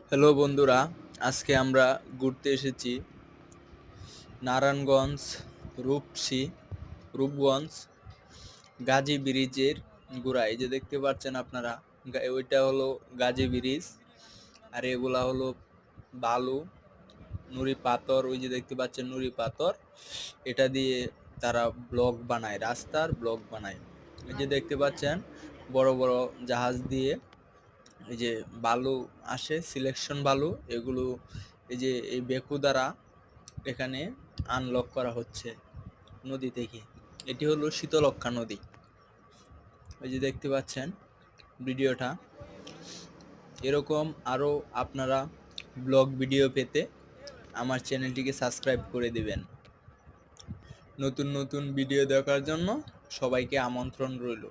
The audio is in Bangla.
হ্যালো বন্ধুরা, আজকে আমরা ঘুরতে এসেছি নারায়ণগঞ্জ, রূপসী, রূপগঞ্জ, গাজী ব্রিজের গোড়ায়। এই যে দেখতে পাচ্ছেন আপনারা, ওইটা হলো গাজী ব্রিজ, আর এগুলা হলো বালু, নুড়ি পাথর। ওই যে দেখতে পাচ্ছেন নুড়ি পাথর, এটা দিয়ে তারা ব্লক বানায়, রাস্তার ব্লক বানায়। এই যে দেখতে পাচ্ছেন বড় বড় জাহাজ দিয়ে এই যে বালু আসে, সিলেকশন বালু, এগুলো এই যে এই বেকু দ্বারা এখানে আনলক করা হচ্ছে নদী থেকে। এটি হলো শীতলক্ষ্যা নদী। এই যে দেখতে পাচ্ছেন ভিডিওটা। এরকম আরও আপনারা ব্লগ ভিডিও পেতে আমার চ্যানেলটিকে সাবস্ক্রাইব করে দিবেন। নতুন নতুন ভিডিও দেখার জন্য সবাইকে আমন্ত্রণ রইল।